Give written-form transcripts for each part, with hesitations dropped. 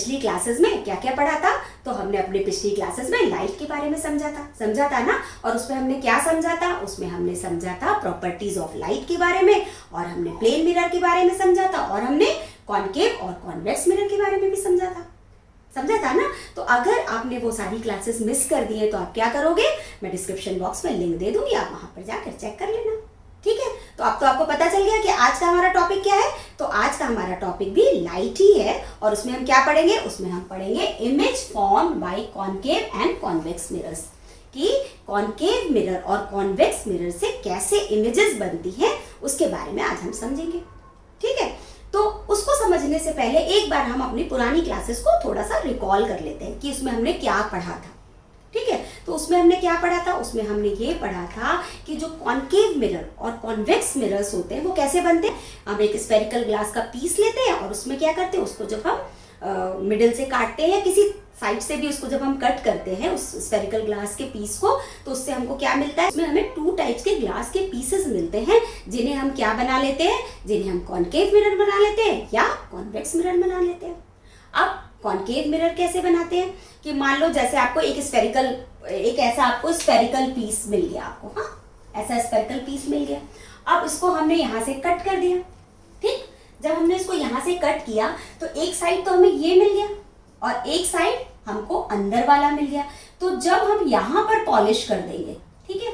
पिछली क्लासेस में क्या क्या पढ़ा था? तो हमने अपनी पिछली क्लासेस में लाइट के बारे में समझा था ना। और उसमें हमने क्या समझा था? उसमें हमने समझा था प्रॉपर्टीज ऑफ लाइट के बारे में, और हमने प्लेन मिरर के बारे में समझा था, और हमने कॉनकेव और कॉन्वेक्स मिरर के बारे में भी समझा था ना। तो अगर आपने वो सारी क्लासेस मिस कर दी है तो आप क्या करोगे? मैं डिस्क्रिप्शन बॉक्स में लिंक दे दूंगी, आप वहां पर जाकर चेक कर लेना। ठीक है, तो अब तो आपको पता चल गया कि आज का हमारा टॉपिक क्या है। तो आज का हमारा टॉपिक भी लाइट ही है, और उसमें हम क्या पढ़ेंगे? उसमें हम पढ़ेंगे image formed by concave and convex mirrors, कि कॉनकेव मिरर और कॉन्वेक्स मिरर से कैसे इमेजेस बनती हैं उसके बारे में आज हम समझेंगे। ठीक है, तो उसको समझने से पहले एक बार हम अपनी पुरानी क्लासेस को थोड़ा सा रिकॉल कर लेते हैं कि उसमें हमने क्या पढ़ा था। ठीक है, तो उसमें हमने क्या पढ़ा था? उसमें हमने ये पढ़ा था कि जो कॉनकेव मिरर और कॉन्वेक्स मिरर्स होते हैं वो कैसे बनते हैं। हम एक स्फेरिकल ग्लास का पीस लेते हैं और उसमें क्या करते हैं, उसको जब हम मिडिल से काटते हैं, किसी साइड से भी उसको जब हम कट करते हैं उस स्फेरिकल ग्लास के पीस को, तो उससे हमको क्या मिलता है? उसमें हमें 2 टाइप्स के ग्लास के पीसेस मिलते हैं, जिन्हें हम क्या बना लेते हैं? जिन्हें हम कॉनकेव मिरर बना लेते हैं या कॉन्वेक्स मिरर बना लेते हैं। अब कॉनकेव मिरर कैसे बनाते हैं? कि मान लो जैसे आपको एक ऐसा आपको स्फेरिकल पीस मिल गया, आपको ऐसा स्फेरिकल पीस मिल गया। अब इसको हमने यहाँ से कट कर दिया। ठीक, जब हमने इसको यहाँ से कट किया तो एक साइड तो हमें ये मिल गया और एक साइड हमको अंदर वाला मिल गया। तो जब हम यहाँ पर पॉलिश कर देंगे, ठीक है,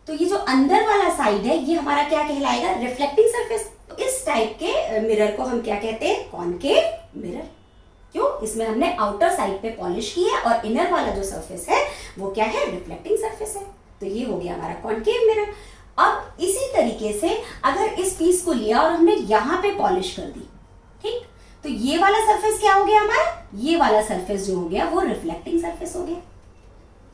तो ये जो अंदर वाला साइड है ये हमारा क्या कहलाएगा? Reflecting surface. तो इस टाइप के मिरर को हम क्या कहते हैं? Concave mirror. क्यों? इसमें हमने आउटर साइड पे पॉलिश की है और इनर वाला जो सरफेस है वो क्या है? रिफ्लेक्टिंग सरफेस है। तो ये हो गया हमारा कॉनकेव मिरर। अब इसी तरीके से अगर इस पीस को लिया और हमने यहाँ पे पॉलिश कर दी, ठीक, तो ये वाला सरफेस क्या हो गया हमारा? ये वाला सरफेस जो हो गया वो रिफ्लेक्टिंग सरफेस हो गया।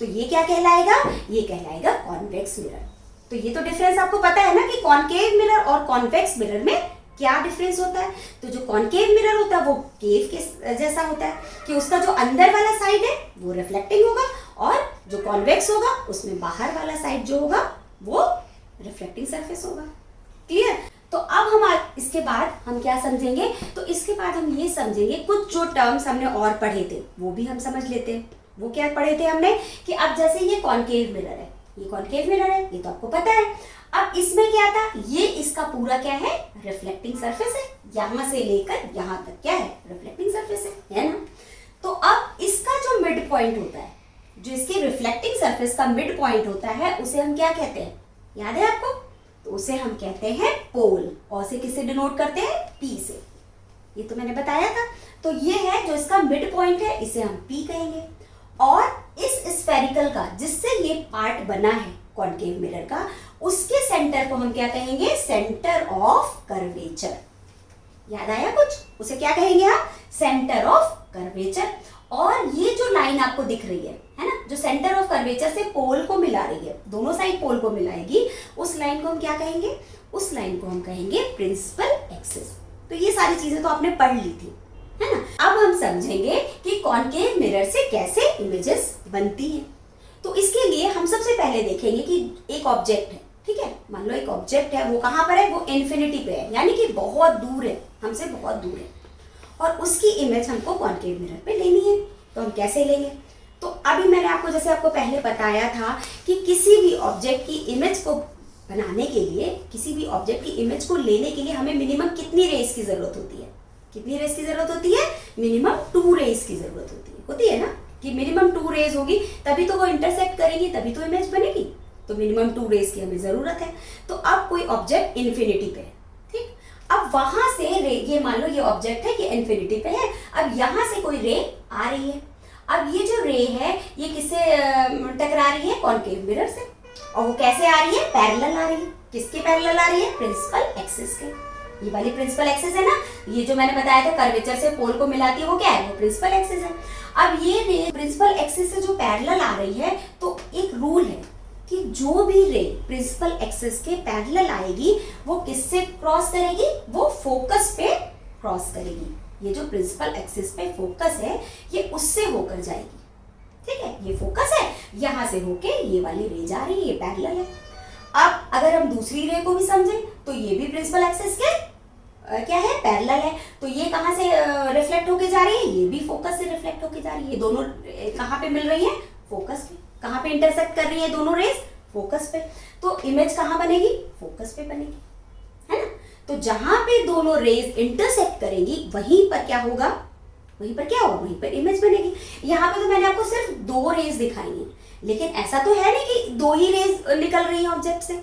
तो ये क्या कहलाएगा? ये कहलाएगा कॉन्वेक्स मिरर। तो ये तो डिफरेंस आपको पता है ना कि कॉनकेव मिरर और कॉन्वेक्स मिरर में क्या डिफरेंस होता है। तो जो कॉनकेव मिरर होता है वो केव के जैसा होता है कि उसका जो अंदर वाला साइड है वो रिफ्लेक्टिंग होगा, और जो कॉन्वेक्स होगा उसमें बाहर वाला साइड जो होगा वो रिफ्लेक्टिंग सरफेस होगा। क्लियर? तो अब हम इसके बाद हम क्या समझेंगे? तो इसके बाद हम ये समझेंगे कुछ जो टर्म्स हमने और पढ़े थे वो भी हम समझ लेते हैं। वो क्या पढ़े थे हमने? कि अब जैसे ये कॉनकेव मिरर है, ये कॉनकेव मिरर है, ये तो आपको पता है। अब इसमें क्या था? ये इसका पूरा क्या है? रिफ्लेक्टिंग सरफेस है। यहां से लेकर यहां तक क्या है? रिफ्लेक्टिंग सरफेस है ना। तो अब इसका जो मिड पॉइंट होता है, जो इसके रिफ्लेक्टिंग सरफेस का मिड पॉइंट होता है, उसे हम क्या कहते हैं? याद है आपको? तो उसे हम कहते हैं पोल। और से किससे डिनोट करते हैं? पी से। ये तो मैंने बताया था। तो ये है जो इसका मिड पॉइंट है, इसे हम पी कहेंगे। और इस स्फेरिकल का जिससे ये पार्ट बना है कॉनकेव मिरर का, उसके सेंटर को हम क्या कहेंगे? Centre of curvature. याद आया कुछ? उसे क्या कहेंगे हम? Centre of curvature. और ये जो लाइन आपको दिख रही है ना, जो सेंटर ऑफ कर्वेचर से पोल को मिला रही है, दोनों साइड पोल को मिलाएगी, उस लाइन को हम क्या कहेंगे? उस लाइन को हम कहेंगे प्रिंसिपल एक्सिस। तो ये सारी चीजें तो आपने पढ़ ली थी, है ना। अब हम समझेंगे कि कॉनकेव मिरर से कैसे इमेजेस बनती हैं। तो इसके लिए हम सबसे पहले देखेंगे कि एक ऑब्जेक्ट है, ठीक है, मान लो एक ऑब्जेक्ट है, वो कहाँ पर है? वो इन्फिनिटी पे है, यानी कि बहुत दूर है, हमसे बहुत दूर है, और उसकी इमेज हमको कॉनकेव मिरर पे लेनी है। तो हम कैसे लेंगे? तो अभी मैंने आपको जैसे आपको पहले बताया था कि किसी भी ऑब्जेक्ट की इमेज को बनाने के लिए, किसी भी ऑब्जेक्ट की इमेज को लेने के लिए हमें मिनिमम कितनी रेज की जरूरत होती है? कितनी रेज की जरूरत होती है? मिनिमम 2 रेज की जरूरत होती है ना, कि मिनिमम 2 रेज होगी तभी तो वो इंटरसेक्ट करेगी, तभी तो इमेज बनेगी। तो मिनिमम 2 रेज की हमें जरूरत है। तो अब कोई ऑब्जेक्ट इन्फिनिटी पे है, ठीक, अब वहां से रे, ये मान लो ये ऑब्जेक्ट है कि इन्फिनिटी पे है, अब यहां से कोई रे आ रही है। अब ये जो रे है ये किससे टकरा रही है? कॉनकेव मिरर से। और वो कैसे आ रही है? पैरेलल आ रही है। किसके पैरेलल आ रही है? प्रिंसिपल एक्सिस के। ये वाली प्रिंसिपल एक्सिस है ना, ये जो मैंने बताया था कर्वेचर से पोल को मिलाती है, वो क्या है? वो प्रिंसिपल एक्सिस है। अब ये रे प्रिंसिपल एक्सिस से जो पैरेलल आ रही है, तो एक रूल है कि जो भी रे प्रिंसिपल एक्सिस के पैरेलल आएगी वो किससे क्रॉस करेगी? वो फोकस पे क्रॉस करेगी। ये जो प्रिंसिपल एक्सिस पे फोकस है ये उससे होकर जाएगी, ठीक है, ये फोकस है, यहां से होके ये वाली रे जा रही है, ये पैरेलल है। अब अगर हम दूसरी रे को भी समझें तो ये भी प्रिंसिपल एक्सिस के क्या है, पैरेलल है। तो ये कहाँ से रिफ्लेक्ट होके जा रही है, ये भी फोकस से रिफ्लेक्ट होके जा रही है। ये दोनों कहाँ पे मिल रही है, फोकस पे। कहाँ पे इंटरसेक्ट कर रही है दोनों रेस, फोकस पे। तो इमेज कहाँ बनेगी, फोकस पे बनेगी, है ना। तो जहां पे दोनों रेज इंटरसेक्ट करेंगी वहीं पर क्या होगा, वहीं पर इमेज बनेगी। यहाँ पे तो मैंने आपको सिर्फ 2 रेज दिखाई हैं, लेकिन ऐसा तो है नहीं कि 2 ही रेज निकल रही हैं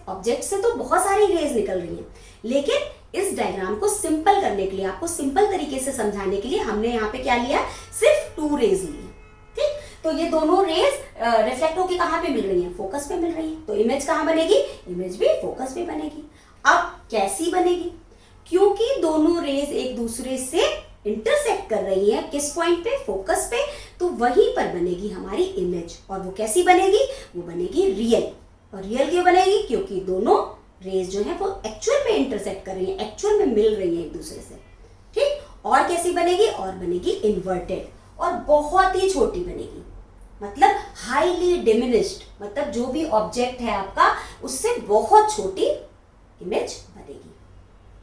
ऑब्जेक्ट से तो बहुत सारी रेज निकल रही हैं। लेकिन इस डायग्राम को सिंपल करने के लिए, आपको सिंपल तरीके से समझाने के लिए हमने यहाँ पे क्या लिया, सिर्फ 2 रेज ली। ठीक, तो ये दोनों रेज रिफ्लेक्ट होकर कहाँ पे मिल रही हैं, फोकस पे मिल रही है। तो इमेज कहाँ बनेगी, इमेज भी फोकस पे बनेगी। अब कैसी बनेगी, क्योंकि दोनों रेज एक दूसरे से इंटरसेक्ट कर रही है, किस पॉइंट पे, फोकस पे, तो वहीं पर बनेगी हमारी इमेज। और वो कैसी बनेगी, वो बनेगी रियल। और रियल क्यों बनेगी, क्योंकि दोनों रेज जो है वो एक्चुअल में इंटरसेक्ट कर रही है, एक्चुअल में मिल रही है एक दूसरे से। ठीक, और कैसी बनेगी, और बनेगी इन्वर्टेड, और बहुत ही छोटी बनेगी, मतलब हाईली डिमिनिश्ड, मतलब जो भी ऑब्जेक्ट है आपका उससे बहुत छोटी इमेज बनेगी।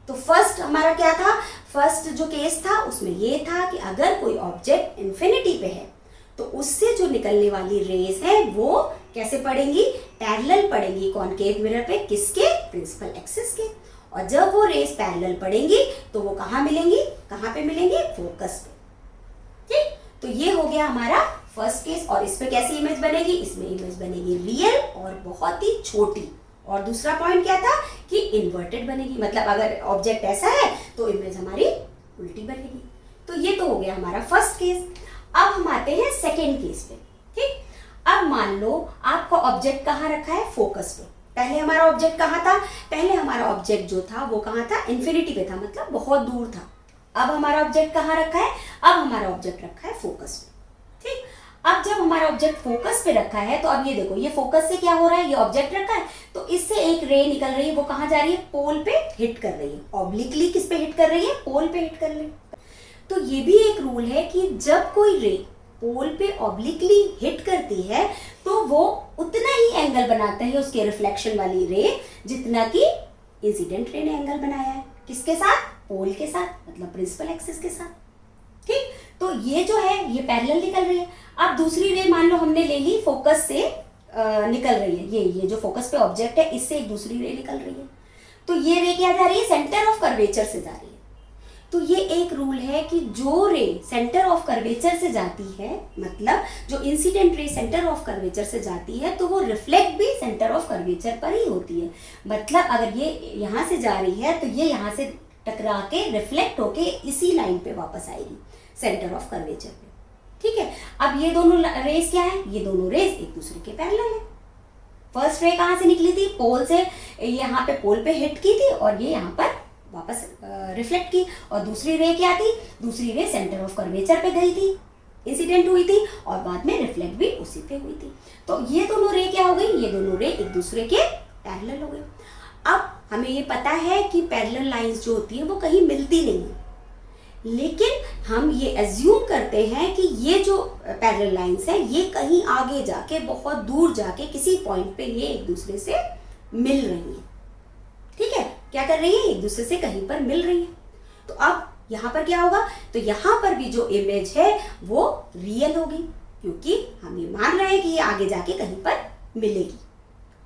तो फर्स्ट हमारा क्या था, फर्स्ट जो केस था उसमें ये था कि अगर कोई ऑब्जेक्ट इन्फिनिटी पे है तो उससे जो निकलने वाली रेज है वो कैसे पड़ेंगी, पैरेलल पड़ेंगी कॉनकेव मिरर पे, किसके, प्रिंसिपल एक्सिस के। और जब वो रेज पैरेलल पड़ेंगी तो वो कहाँ मिलेंगी, कहाँ पे मिलेंगी, फोकस पे। ठीक, तो ये हो गया हमारा फर्स्ट केस। और इस पे कैसी इमेज बनेगी, इसमें इमेज बनेगी रियल और बहुत ही छोटी। और दूसरा पॉइंट क्या था कि इन्वर्टेड बनेगी, मतलब अगर ऑब्जेक्ट ऐसा है तो इमेज हमारी उल्टी बनेगी। तो ये तो हो गया हमारा फर्स्ट केस। अब हम आते हैं सेकेंड केस पे। ठीक, अब मान लो आपका ऑब्जेक्ट कहाँ रखा है, फोकस पे। पहले हमारा ऑब्जेक्ट कहाँ था, पहले हमारा ऑब्जेक्ट जो था वो कहाँ था, इन्फिनिटी पे था, मतलब बहुत दूर था। अब हमारा ऑब्जेक्ट कहाँ रखा है, अब हमारा ऑब्जेक्ट रखा है फोकस पे। ठीक, अब जब हमारा ऑब्जेक्ट फोकस पे रखा है तो अब ये देखो, ये फोकस से क्या हो रहा है, ये ऑब्जेक्ट रखा है तो इससे एक रे निकल रही है, वो कहाँ जा रही है, पोल पे हिट कर रही है। ऑब्लिकली किस पे हिट कर रही है, पोल पे हिट कर रही है। तो ये भी एक रूल है कि जब कोई रे पोल पे ऑब्लिकली हिट करती है तो वो उतना ही एंगल बनाता है उसके रिफ्लेक्शन वाली रे जितना कि इंसिडेंट रे ने एंगल बनाया है। किसके साथ, पोल के साथ, मतलब प्रिंसिपल एक्सिस के साथ। ठीक, तो ये जो है ये पैरेलल निकल रही है। अब दूसरी रे मान लो हमने ले ली, फोकस से निकल रही है, ये जो फोकस पे ऑब्जेक्ट है इससे एक दूसरी रे निकल रही है। तो ये रे क्या जा रही है, सेंटर ऑफ कर्वेचर से जा रही है। तो ये एक रूल है कि जो रे सेंटर ऑफ कर्वेचर से जाती है, मतलब जो incident ray centre of curvature से जाती है तो वो रिफ्लेक्ट भी सेंटर ऑफ कर्वेचर पर ही होती है। मतलब अगर ये यहाँ से जा रही है तो ये यहाँ से टकरा के रिफ्लेक्ट होके इसी लाइन पे वापस आएगी, सेंटर ऑफ कर्वेचर पे। ठीक है, अब ये दोनों रेस क्या है, ये दोनों रेस एक दूसरे के पैरेलल है। फर्स्ट रे कहाँ से निकली थी, पोल से, यहाँ पे पोल पे हिट की थी और ये यहाँ पर वापस रिफ्लेक्ट की। और दूसरी रे क्या थी, दूसरी रे सेंटर ऑफ कर्वेचर पे गई थी, इंसिडेंट हुई थी और बाद में रिफ्लेक्ट भी उसी पे हुई थी। तो ये दोनों रे क्या हो गई, ये दोनों रे एक दूसरे के पैरेलल हो गए। अब हमें ये पता है कि पैरेलल लाइंस जो होती है वो कहीं मिलती नहीं है, लेकिन हम ये एज्यूम करते हैं कि ये जो पैरेलल लाइंस है ये कहीं आगे जाके, बहुत दूर जाके किसी पॉइंट पे ये एक दूसरे से मिल रही है। ठीक है, क्या कर रही है, एक दूसरे से कहीं पर मिल रही है। तो अब यहाँ पर क्या होगा, तो यहाँ पर भी जो इमेज है वो रियल होगी, क्योंकि हम ये मान रहे हैं कि ये आगे जाके कहीं पर मिलेगी।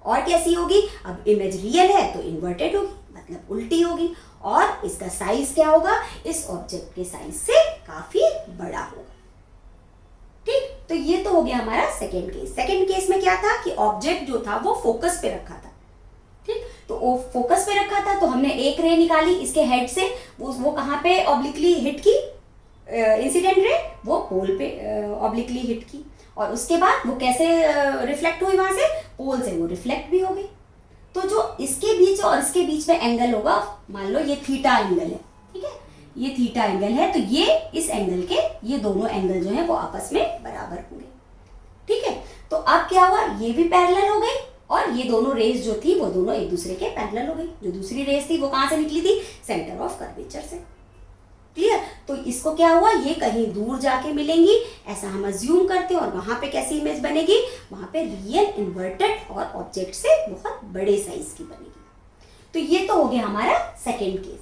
और कैसी होगी, अब इमेज रियल है तो इन्वर्टेड होगी, मतलब उल्टी होगी। और इसका साइज क्या होगा, इस ऑब्जेक्ट के साइज से काफी बड़ा होगा। ठीक, तो ये तो हो गया हमारा सेकेंड केस। सेकेंड केस में क्या था कि ऑब्जेक्ट जो था वो फोकस पे रखा था। ठीक, तो वो फोकस पे रखा था तो हमने एक रे निकाली इसके हेड से, वो कहाँ पे ऑब्लिकली हिट की, इंसिडेंट रे वो पोल पे ऑब्लिकली हिट की। और उसके बाद वो कैसे रिफ्लेक्ट हुई, वहां से पोल से वो रिफ्लेक्ट भी हो गई। तो जो इसके बीच और इसके बीच में एंगल होगा, मान लो ये थीटा एंगल है, ठीक है, ये थीटा एंगल है, तो ये इस एंगल के ये दोनों एंगल जो है वो आपस में बराबर होंगे। ठीक है, तो अब क्या हुआ, ये भी पैरेलल हो गई और ये दोनों रेस जो थी वो दोनों एक दूसरे के पैरेलल हो गई। जो दूसरी रेस थी वो कहाँ से निकली थी, सेंटर ऑफ कर्वेचर से। क्लियर, तो इसको क्या हुआ, ये कहीं दूर जाके मिलेंगी ऐसा हम अज्यूम करते हैं। और वहां पे कैसी इमेज बनेगी, वहां पे रियल इन्वर्टेड और ऑब्जेक्ट से बहुत बड़े साइज की बनेगी। तो ये तो हो गया हमारा सेकेंड केस।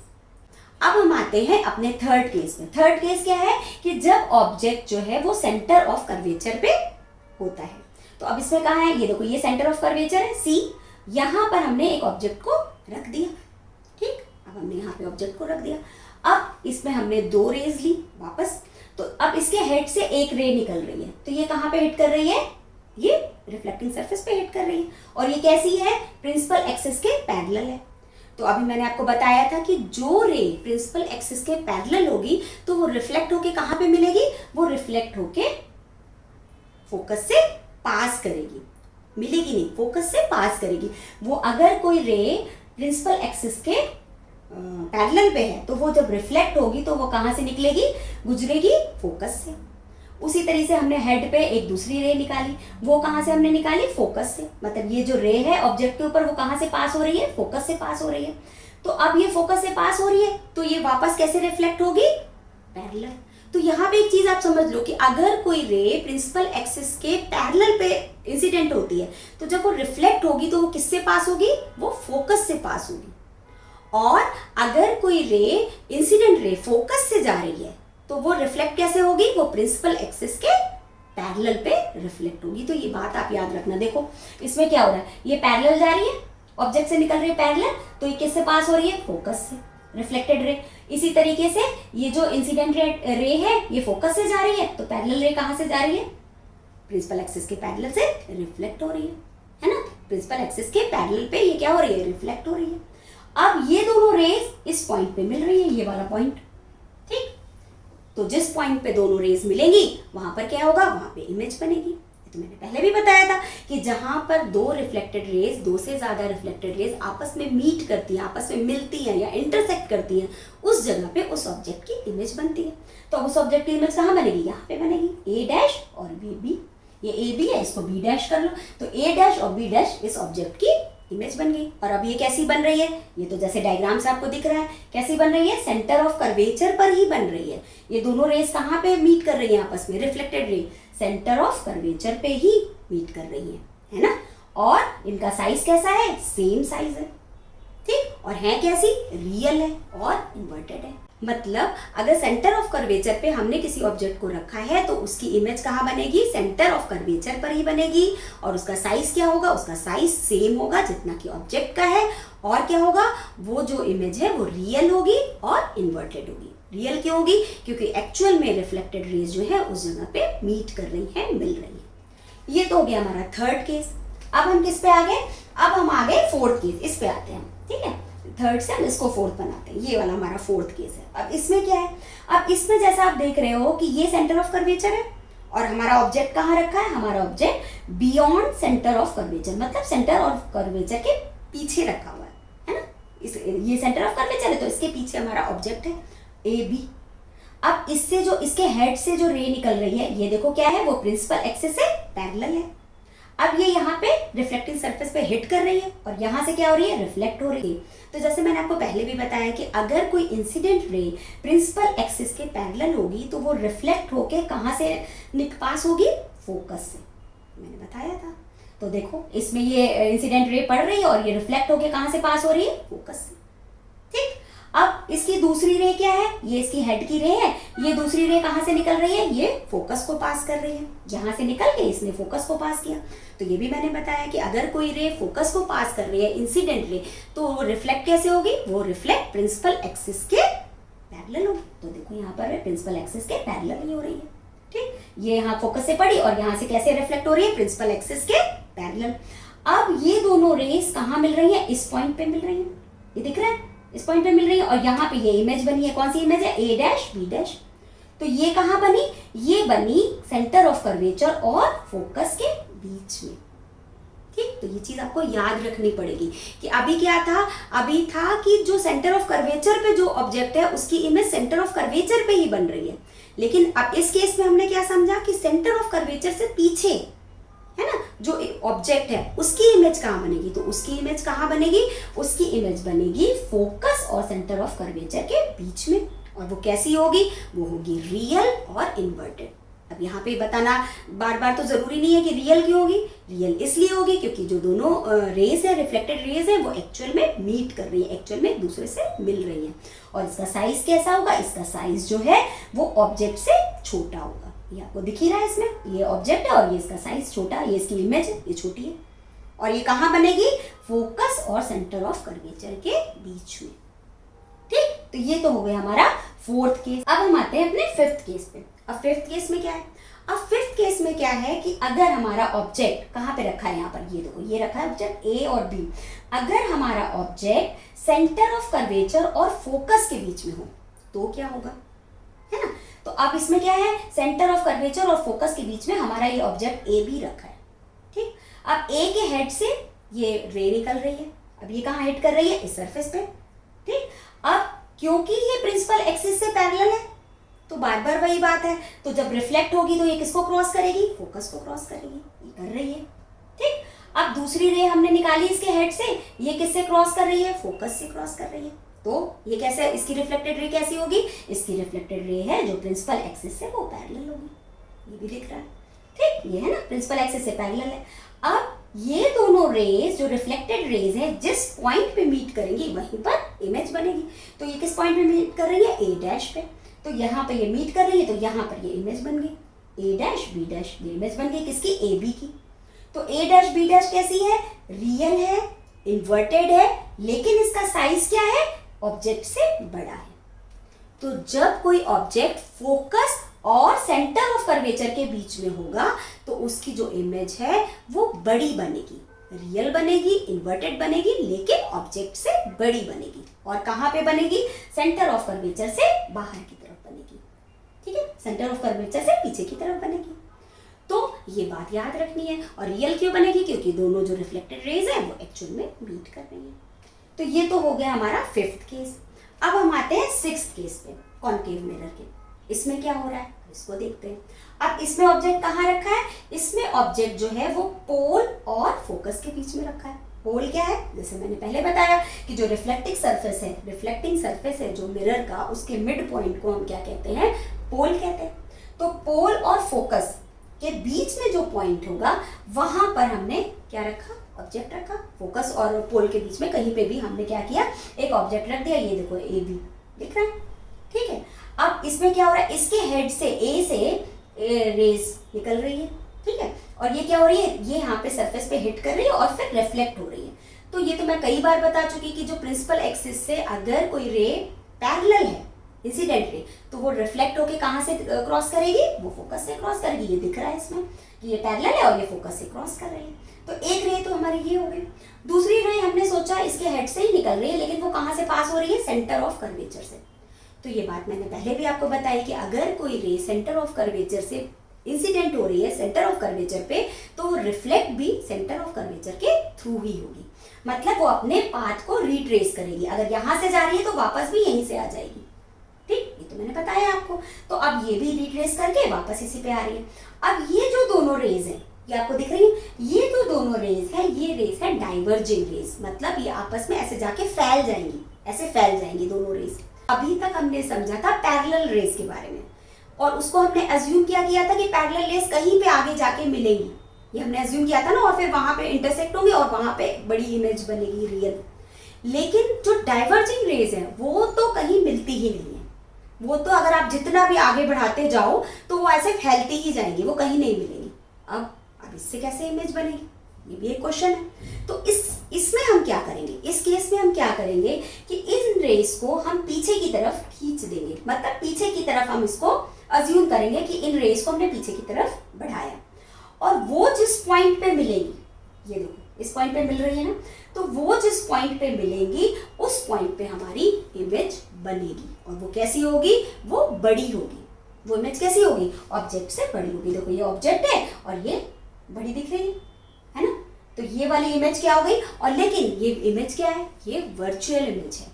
अब हम आते हैं अपने थर्ड केस में। थर्ड केस क्या है कि जब ऑब्जेक्ट जो है वो सेंटर ऑफ कर्वेचर पे होता है। तो अब इसमें कहाँ है, ये देखो ये सेंटर ऑफ कर्वेचर है सी, यहाँ पर हमने एक ऑब्जेक्ट को रख दिया। ठीक, अब हमने यहाँ पे ऑब्जेक्ट को रख दिया। अब इसमें हमने 2 रेज ली वापस, तो अब इसके हेड से एक रे निकल रही है, तो ये कहाँ पे हिट कर रही है, ये रिफ्लेक्टिंग सरफेस पे हिट कर रही है। और ये कैसी है, प्रिंसिपल एक्सिस के पैरेलल है। तो अभी मैंने आपको बताया था कि जो रे प्रिंसिपल एक्सिस के पैरेलल होगी तो वो रिफ्लेक्ट होके कहाँ पे मिलेगी, वो रिफ्लेक्ट होके फोकस से पास करेगी, मिलेगी नहीं, फोकस से पास करेगी। वो अगर कोई रे प्रिंसिपल एक्सिस के पैरेलल पे है तो वो जब रिफ्लेक्ट होगी तो वो कहाँ से निकलेगी, गुजरेगी फोकस से। उसी तरीके से हमने हेड पे एक दूसरी रे निकाली, वो कहाँ से हमने निकाली, फोकस से। मतलब ये जो रे है ऑब्जेक्ट के ऊपर वो कहाँ से पास हो रही है, फोकस से पास हो रही है। तो अब ये फोकस से पास हो रही है तो ये वापस कैसे रिफ्लेक्ट होगी, पैरेलल। तो यहाँ पे एक चीज आप समझ लो कि अगर कोई रे प्रिंसिपल एक्सिस के पैरेलल पे इंसिडेंट होती है तो जब वो रिफ्लेक्ट होगी तो वो किससे पास होगी, वो फोकस से पास होगी। और अगर कोई रे इंसिडेंट रे फोकस से जा रही है तो वो रिफ्लेक्ट कैसे होगी, वो प्रिंसिपल एक्सिस के पैरेलल पे रिफ्लेक्ट होगी। तो ये बात आप याद रखना। देखो इसमें क्या हो रहा है, ये पैरेलल जा रही है, ऑब्जेक्ट से निकल रही है पैरेलल, तो ये किससे पास हो रही है, फोकस से, रिफ्लेक्टेड रे। इसी तरीके से ये जो इंसिडेंट रे है ये फोकस से जा रही है, तो पैरेलल रे कहाँ से जा रही है, प्रिंसिपल एक्सिस के पैरेलल से रिफ्लेक्ट हो रही है ना। प्रिंसिपल एक्सिस के पैरेलल पे ये क्या हो रही है, रिफ्लेक्ट हो रही है। अब ये दोनों रेज इस पॉइंट पे मिल रही है, ये वाला पॉइंट। ठीक, तो जिस पॉइंट पे दोनों रेज मिलेंगी वहां पर क्या होगा, वहां पे इमेज बनेगी। तो मैंने पहले भी बताया था कि जहां पर 2 रिफ्लेक्टेड रेज, 2 से ज्यादा रिफ्लेक्टेड रेज आपस में मीट करती हैं, आपस में मिलती हैं या इंटरसेक्ट करती हैं, उस जगह पे उस ऑब्जेक्ट की इमेज बनती है। तो उस ऑब्जेक्ट की इमेज कहाँ बनेगी, यहाँ पे बनेगी, ए डैश और बी। ये ए बी है, इसको बी डैश कर लो, तो ए डैश और बी डैश इस ऑब्जेक्ट की इमेज बन गई। और अब ये कैसी बन रही है, ये तो जैसे डायग्राम से आपको दिख रहा है, कैसी बन रही है, सेंटर ऑफ कर्वेचर पर ही बन रही है। ये दोनों रेस कहाँ पे मीट कर रही है आपस में, reflected ray centre of curvature पे ही मीट कर रही है ना। और इनका साइज कैसा है, सेम साइज है। ठीक, और है कैसी, रियल है और इन्वर्टेड है। मतलब अगर सेंटर ऑफ कर्वेचर पे हमने किसी ऑब्जेक्ट को रखा है तो उसकी इमेज कहाँ बनेगी, सेंटर ऑफ कर्वेचर पर ही बनेगी। और उसका साइज क्या होगा, उसका साइज सेम होगा जितना कि ऑब्जेक्ट का है। और क्या होगा, वो जो इमेज है वो रियल होगी और इन्वर्टेड होगी। रियल क्यों होगी, क्योंकि एक्चुअल में रिफ्लेक्टेड रेज जो है उस जगह पे मीट कर रही है, मिल रही है। ये तो हो गया हमारा थर्ड केस। अब हम किस पे आ गए, अब हम आ गए फोर्थ केस, इस पे आते हैं। ठीक है, थर्ड से हम इसको फोर्थ बनाते हैं, ये वाला हमारा फोर्थ केस है। अब इसमें क्या है, अब इसमें जैसा आप देख रहे हो कि ये सेंटर ऑफ कर्वेचर है और हमारा ऑब्जेक्ट कहाँ रखा है, हमारा object beyond centre of curvature, मतलब सेंटर ऑफ कर्वेचर के पीछे रखा हुआ है ना। ये सेंटर ऑफ कर्वेचर है तो इसके पीछे हमारा ऑब्जेक्ट है ए बी। अब इससे जो इसके हेड से जो रे निकल रही है, ये देखो क्या है, वो प्रिंसिपल एक्सिस से पैरेलल है। अब ये यहाँ पे रिफ्लेक्टिंग सरफेस पे हिट कर रही है और यहाँ से क्या हो रही है, रिफ्लेक्ट हो रही है। तो जैसे मैंने आपको पहले भी बताया कि अगर कोई इंसिडेंट रे प्रिंसिपल एक्सिस के पैरेलल होगी तो वो रिफ्लेक्ट होके कहाँ से पास होगी, फोकस से, मैंने बताया था। तो देखो इसमें ये इंसिडेंट रे पड़ रही है और ये रिफ्लेक्ट होके कहाँ से पास हो रही है, फोकस से। ठीक, अब इसकी दूसरी रे क्या है, ये इसकी हेड की रे है, ये दूसरी रे कहाँ से निकल रही है, ये फोकस को पास कर रही है। यहाँ से निकल के इसने फोकस को पास किया। तो ये भी मैंने बताया कि अगर कोई रे फोकस को पास कर रही है, इंसिडेंट रे, तो वो रिफ्लेक्ट कैसे होगी, वो रिफ्लेक्ट प्रिंसिपल एक्सिस के पैरेलल होगी। तो देखो यहाँ पर प्रिंसिपल एक्सिस के पैरेलल ही हो रही है। ठीक, ये यहाँ फोकस से पड़ी और यहाँ से कैसे रिफ्लेक्ट हो रही है, प्रिंसिपल एक्सिस के पैरेलल। अब ये दोनों रेस कहाँ मिल रही है, इस पॉइंट पे मिल रही है, ये दिख रहा है, इस पॉइंट पे मिल रही है। और यहाँ पे ये इमेज बनी है, कौन सी इमेज है, ए डैश बी डैश। तो ये कहाँ बनी, ये बनी सेंटर ऑफ कर्वेचर और फोकस के बीच में। ठीक, तो ये चीज आपको याद रखनी पड़ेगी कि अभी क्या था, अभी था कि जो सेंटर ऑफ कर्वेचर पे जो ऑब्जेक्ट है उसकी इमेज सेंटर ऑफ कर्वेचर पे ही बन रही है। लेकिन अब इस केस में हमने क्या समझा कि सेंटर ऑफ कर्वेचर से पीछे है ना जो ऑब्जेक्ट है उसकी इमेज कहाँ बनेगी, तो उसकी इमेज कहाँ बनेगी, उसकी इमेज बनेगी फोकस और सेंटर ऑफ कर्वेचर के बीच में। और वो कैसी होगी, वो होगी रियल और इन्वर्टेड। अब यहाँ पे बताना बार बार तो जरूरी नहीं है कि रियल क्यों होगी, रियल इसलिए होगी क्योंकि जो दोनों रेज है, रिफ्लेक्टेड रेज है, वो एक्चुअल में मीट कर रही है, एक्चुअल में एक दूसरे से मिल रही है। और इसका साइज कैसा होगा, इसका साइज जो है वो ऑब्जेक्ट से छोटा होगा। ये आपको दिख ही रहा है, इसमें ये ऑब्जेक्ट है और ये इसका साइज छोटा, ये इसकी इमेज है, ये छोटी है। और ये कहाँ बनेगी, फोकस और सेंटर ऑफ कर्वेचर के बीच में। ठीक, तो ये तो हो गया हमारा फोर्थ केस। अब हम आते हैं अपने फिफ्थ केस पे। अब फिफ्थ केस में क्या है, अब फिफ्थ केस में क्या है कि अगर हमारा ऑब्जेक्ट कहाँ पे रखा है, यहाँ पर ये देखो, ये रखा है ऑब्जेक्ट ए और बी। अगर हमारा ऑब्जेक्ट सेंटर ऑफ कर्वेचर और फोकस के बीच में हो तो क्या होगा, है ना। तो अब इसमें क्या है, सेंटर ऑफ कर्वेचर और फोकस के बीच में हमारा ये ऑब्जेक्ट ए भी रखा है। ठीक, अब ए के हेड से ये रे निकल रही है, अब ये कहाँ हिट कर रही है, इस सरफेस पे। ठीक, अब क्योंकि ये प्रिंसिपल एक्सिस से पैरेलल है तो बार बार वही बात है, तो जब रिफ्लेक्ट होगी तो ये किसको क्रॉस करेगी, फोकस को क्रॉस करेगी, ये कर रही है। ठीक, अब दूसरी रे हमने निकाली इसके हेड से, ये किससे क्रॉस कर रही है, फोकस से क्रॉस कर रही है। तो ये कैसे, इसकी रिफ्लेक्टेड रे कैसी होगी, इसकी रिफ्लेक्टेड रे है जो प्रिंसिपल एक्सिस से वो पैरेलल होगी, ये भी दिख रहा है। ठीक, ये है ना, प्रिंसिपल एक्सिस से पैरेलल है। अब ये दोनों रेज जो रिफ्लेक्टेड रेज है जिस पॉइंट पे मीट करेंगी वहीं पर इमेज बनेगी। तो ये किस पॉइंट पे मीट कर रही है, ए डैश पे, तो यहाँ पे ये मीट कर रही है तो यहाँ पर ये इमेज बन गई, ए डैश बी डैश, ये इमेज बन गई किसकी, ए बी की। तो ए डैश बी डैश कैसी है, रियल है, इन्वर्टेड है, लेकिन इसका साइज क्या है, ऑब्जेक्ट से बड़ा है। तो जब कोई ऑब्जेक्ट फोकस और सेंटर ऑफ कर्वेचर के बीच में होगा तो उसकी जो इमेज है वो बड़ी बनेगी, रियल बनेगी, इन्वर्टेड बनेगी, लेकिन ऑब्जेक्ट से बड़ी बनेगी। और कहाँ पे बनेगी, सेंटर ऑफ कर्वेचर से बाहर की तरफ बनेगी। ठीक है, सेंटर ऑफ कर्वेचर से पीछे की तरफ बनेगी। तो ये बात याद रखनी है। और रियल क्यों बनेगी, क्योंकि दोनों जो रिफ्लेक्टेड रेज है वो एक्चुअल में मीट कर रही है। तो ये तो हो गया हमारा फिफ्थ केस। अब हम आते हैं सिक्स्थ केस पे, कॉनकेव मिरर के। इसमें क्या हो रहा है, इसको देखते हैं। अब इसमें ऑब्जेक्ट कहाँ रखा है, इसमें ऑब्जेक्ट जो है वो पोल और फोकस के बीच में रखा है। पोल क्या है, जैसे मैंने पहले बताया कि जो रिफ्लेक्टिंग सरफेस है जो मिरर का, उसके मिड पॉइंट को हम क्या कहते हैं, पोल कहते हैं। तो पोल और फोकस के बीच में जो पॉइंट होगा वहां पर हमने क्या रखा, ऑब्जेक्ट रखा। फोकस और पोल के बीच में कहीं पे भी हमने क्या किया, एक ऑब्जेक्ट रख दिया। ये देखो ए बी दिख रहा है। ठीक है, अब इसमें क्या हो रहा है, इसके हेड से ए से रेज निकल रही है। ठीक है, और ये क्या हो रही है, ये यहाँ पे सरफेस पे हिट कर रही है और फिर रिफ्लेक्ट हो रही है। तो ये तो मैं कई बार बता चुकी कि जो प्रिंसिपल एक्सिस से अगर कोई रे पैरेलल है, इंसिडेंट रे, तो वो रिफ्लेक्ट होके कहाँ से क्रॉस करेगी, वो फोकस से क्रॉस करेगी। ये दिख रहा है इसमें कि ये पैरेलल है और ये फोकस से क्रॉस कर रही है। तो एक रे तो हमारी ये हो गई। दूसरी रे हमने सोचा इसके हेड से ही निकल रही है, लेकिन वो कहाँ से पास हो रही है, सेंटर ऑफ कर्वेचर से। तो ये बात मैंने पहले भी आपको बताई कि अगर कोई रे सेंटर ऑफ कर्वेचर से इंसिडेंट हो रही है सेंटर ऑफ कर्वेचर पे, तो रिफ्लेक्ट भी सेंटर ऑफ कर्वेचर के थ्रू ही होगी। मतलब वो अपने पाथ को रिट्रेस करेगी। अगर यहाँ से जा रही है तो वापस भी यहीं से आ जाएगी। ठीक, ये तो मैंने बताया आपको। तो अब ये भी रिट्रेस करके वापस इसी पे आ रही है। अब ये जो दोनों रेज हैं, ये आपको दिख रही है, ये जो दोनों रेज है, ये रेज है डाइवर्जिंग रेज। मतलब ये आपस में ऐसे जाके फैल जाएंगी, ऐसे फैल जाएंगी दोनों रेज। अभी तक हमने समझा था पैरेलल रेज के बारे में, और उसको हमने अज्यूम किया था कि पैरेलल रेज कहीं पे आगे जाके मिलेंगी। ये हमने अज्यूम किया था ना, और फिर वहां पे इंटरसेक्ट होंगे और वहां पे बड़ी इमेज बनेगी रियल। लेकिन जो डाइवर्जिंग रेज है वो तो कहीं मिलती ही नहीं है। वो तो अगर आप जितना भी आगे बढ़ाते जाओ तो वो ऐसे फैलती ही जाएंगी, वो कहीं नहीं मिलेंगी। अब इससे कैसे इमेज बनेगी, ये भी एक क्वेश्चन है। तो इसमें हम क्या करेंगे, इस केस में हम क्या करेंगे कि इन रेस को हम पीछे की तरफ खींच देंगे। मतलब पीछे की तरफ हम इसको अज्यूम करेंगे कि इन रेस को हमने पीछे की तरफ बढ़ाया, और वो जिस पॉइंट पे मिलेगी, ये देखो इस पॉइंट पे मिल रही है ना, तो वो जिस पॉइंट पे मिलेंगी उस पॉइंट पे हमारी इमेज बनेगी। और वो कैसी होगी, वो बड़ी होगी। वो इमेज कैसी होगी, ऑब्जेक्ट से बड़ी होगी। देखो ये ऑब्जेक्ट है और ये बड़ी दिख रही है ना। तो ये वाली इमेज क्या हो गई, और लेकिन ये इमेज क्या है, ये वर्चुअल इमेज है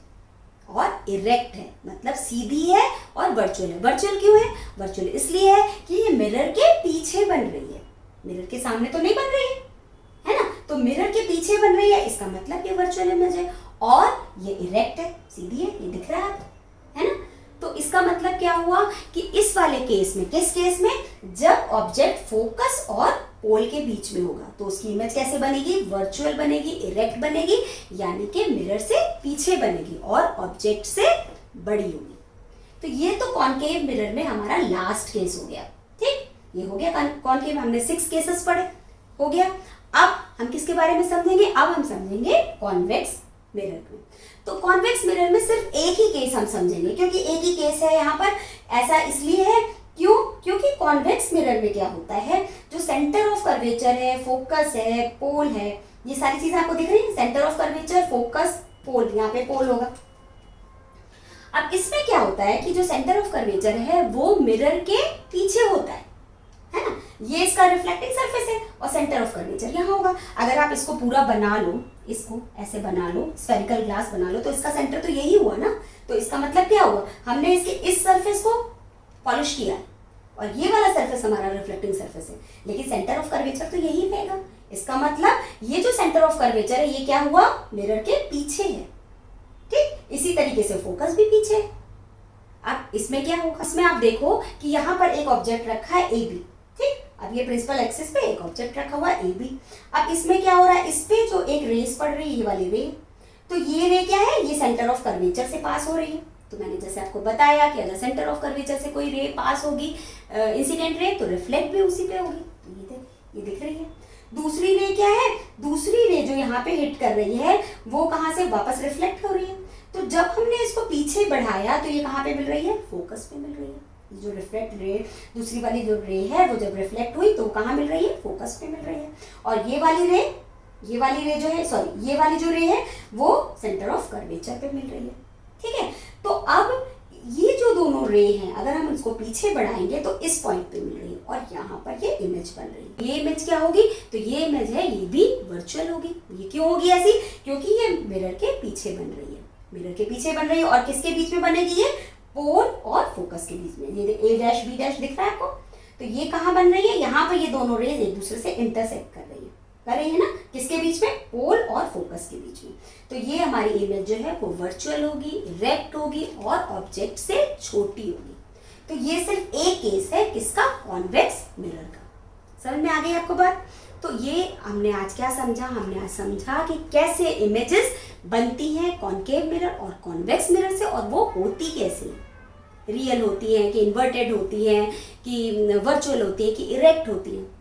और इरेक्ट है, मतलब सीधी है और वर्चुअल है। वर्चुअल क्यों है, वर्चुअल इसलिए है कि ये मिरर के पीछे बन रही है, मिरर के सामने तो नहीं बन रही है ना। तो मिरर के पीछे बन रही है, इसका मतलब ये वर्चुअल इमेज है। और ये इरेक्ट है, सीधी है, ये दिख रहा है ना। तो इसका मतलब क्या हुआ कि इस वाले केस में, किस केस में, जब ऑब्जेक्ट फोकस और पोल के बीच में होगा तो उसकी इमेज कैसे बनेगी, वर्चुअल बनेगी, इरेक्ट बनेगी, यानी कि मिरर से पीछे बनेगी और ऑब्जेक्ट से बड़ी होगी। तो ये तो कॉनकेव मिरर में हमारा लास्ट केस हो गया। ठीक, ये हो गया कॉनकेव में, हमने 6 केसेस पढ़े, हो गया। अब हम किसके बारे में समझेंगे, अब हम समझेंगे कॉन्वेक्स मिरर में। तो कॉन्वेक्स मिरर में सिर्फ एक ही केस हम समझेंगे, क्योंकि एक ही केस है यहाँ पर। ऐसा इसलिए है, क्यों, क्योंकि कॉन्वेक्स मिरर में क्या होता है, जो सेंटर ऑफ कर्वेचर है, फोकस है, पोल है, ये सारी चीजें आपको दिख रही है, सेंटर ऑफ कर्वेचर, फोकस, पोल, यहाँ पे पोल होगा। अब इसमें क्या होता है कि जो सेंटर ऑफ कर्वेचर है वो मिरर के पीछे होता है ना, ये इसका रिफ्लेक्टिंग सरफेस है और सेंटर ऑफ कर्वेचर यहाँ होगा। अगर आप इसको पूरा बना लो, इसको ऐसे बना लो, स्फेरिकल ग्लास बना लो, तो इसका सेंटर तो यही हुआ ना। तो इसका मतलब क्या हुआ, हमने इसके इस सरफेस को पॉलिश किया और ये वाला सरफेस हमारा रिफ्लेक्टिंग सरफेस है, लेकिन सेंटर ऑफ कर्वेचर तो यही रहेगा। इसका मतलब ये जो सेंटर ऑफ कर्वेचर है ये क्या हुआ, मिरर के पीछे है। ठीक, इसी तरीके से फोकस भी पीछे है। अब इसमें क्या होगा, इसमें आप देखो कि यहाँ पर एक ऑब्जेक्ट रखा है ए बी। ठीक, अब ये प्रिंसिपल एक्सिस पे एक ऑब्जेक्ट रखा हुआ है ए बी। अब इसमें क्या हो रहा है, इस पे जो एक रेस पड़ रही है, ये वाली रे, तो ये रे क्या है, ये सेंटर ऑफ कर्वेचर से पास हो रही है। तो मैंने जैसे आपको बताया कि अगर सेंटर ऑफ कर्वेचर से कोई रे पास होगी, इंसिडेंट रे, तो रिफ्लेक्ट भी उसी पे होगी। तो ये दिख रही है। दूसरी रे क्या है, दूसरी रे जो यहाँ पे हिट कर रही है वो कहाँ से वापस रिफ्लेक्ट हो रही है। तो जब हमने इसको पीछे बढ़ाया तो ये कहाँ पे मिल रही है, फोकस पे मिल रही है। ये जो रिफ्लेक्ट रे, दूसरी वाली जो रे है वो जब रिफ्लेक्ट हुई तो कहाँ मिल रही है, फोकस पे मिल रही है। और ये वाली रे जो है, सॉरी, ये वाली जो रे है वो सेंटर ऑफ कर्वेचर पे मिल रही है। ठीक है, तो अब ये जो दोनों रे हैं अगर हम इसको पीछे बढ़ाएंगे तो इस पॉइंट पे मिल रही है और यहाँ पर ये इमेज बन रही है। ये इमेज क्या होगी, तो ये इमेज है, ये भी वर्चुअल होगी। ये क्यों होगी ऐसी, क्योंकि ये मिरर के पीछे बन रही है, मिरर के पीछे बन रही है। और किसके बीच में बनेगी, ये पोल और फोकस के बीच में। ये ए डैश बी डैश दिख रहा है आपको, तो ये कहाँ बन रही है, यहाँ पर ये दोनों रेज एक दूसरे से इंटरसेक्ट कर रही है ना, किसके बीच में, पोल और फोकस के बीच में। तो ये हमारी इमेज जो है वो वर्चुअल होगी, इरेक्ट होगी और ऑब्जेक्ट से छोटी होगी। तो ये सिर्फ एक केस है किसका, कॉन्वेक्स मिरर का। समझ में आ गई आपको बात। तो ये हमने आज क्या समझा, हमने आज समझा कि कैसे इमेजेस बनती हैं कॉनकेव मिरर और कॉन्वेक्स मिरर से, और वो होती कैसे, रियल होती हैं कि इन्वर्टेड होती हैं, कि वर्चुअल होती है, कि इरेक्ट होती हैं।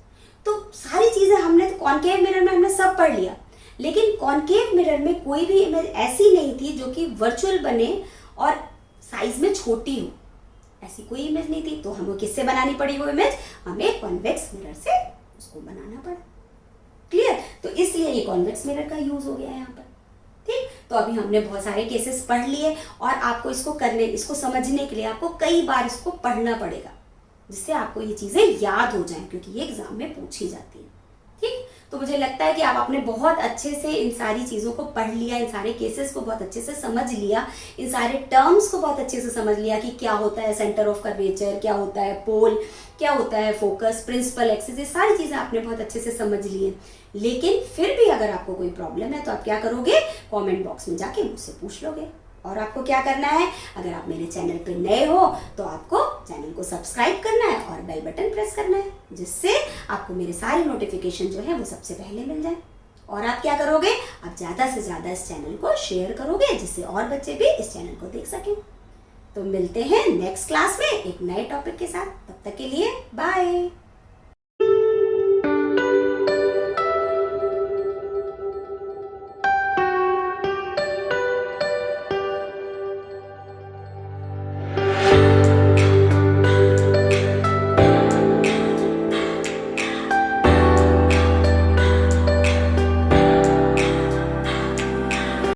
तो सारी चीज़ें हमने तो कॉनकेव मिरर में हमने सब पढ़ लिया, लेकिन कॉनकेव मिरर में कोई भी इमेज ऐसी नहीं थी जो कि वर्चुअल बने और साइज में छोटी हो, ऐसी कोई इमेज नहीं थी। तो हमें किससे बनानी पड़ी वो इमेज, हमें कॉन्वेक्स मिरर से उसको बनाना पड़ा। क्लियर, तो इसलिए ये कॉन्वेक्स मिरर का यूज हो गया है यहाँ पर। ठीक, तो अभी हमने बहुत सारे केसेस पढ़ लिए और आपको इसको समझने के लिए आपको कई बार इसको पढ़ना पड़ेगा, जिससे आपको ये चीज़ें याद हो जाएं, क्योंकि ये एग्जाम में पूछी जाती है। ठीक, तो मुझे लगता है कि आपने बहुत अच्छे से इन सारी चीज़ों को पढ़ लिया, इन सारे केसेस को बहुत अच्छे से समझ लिया, इन सारे टर्म्स को बहुत अच्छे से समझ लिया कि क्या होता है सेंटर ऑफ कर्वेचर, क्या होता है पोल, क्या होता है फोकस, प्रिंसिपल एक्सिस, ये सारी चीज़ें आपने बहुत अच्छे से समझ ली हैं। लेकिन फिर भी अगर आपको कोई प्रॉब्लम है तो आप क्या करोगे, कॉमेंट बॉक्स में जाके मुझसे पूछ लोगे। और आपको क्या करना है, अगर आप मेरे चैनल पे नए हो तो आपको चैनल को सब्सक्राइब करना है और बेल बटन प्रेस करना है, जिससे आपको मेरे सारे नोटिफिकेशन जो है वो सबसे पहले मिल जाए। और आप क्या करोगे, आप ज़्यादा से ज़्यादा इस चैनल को शेयर करोगे, जिससे और बच्चे भी इस चैनल को देख सकें। तो मिलते हैं नेक्स्ट क्लास में एक नए टॉपिक के साथ, तब तक के लिए बाय।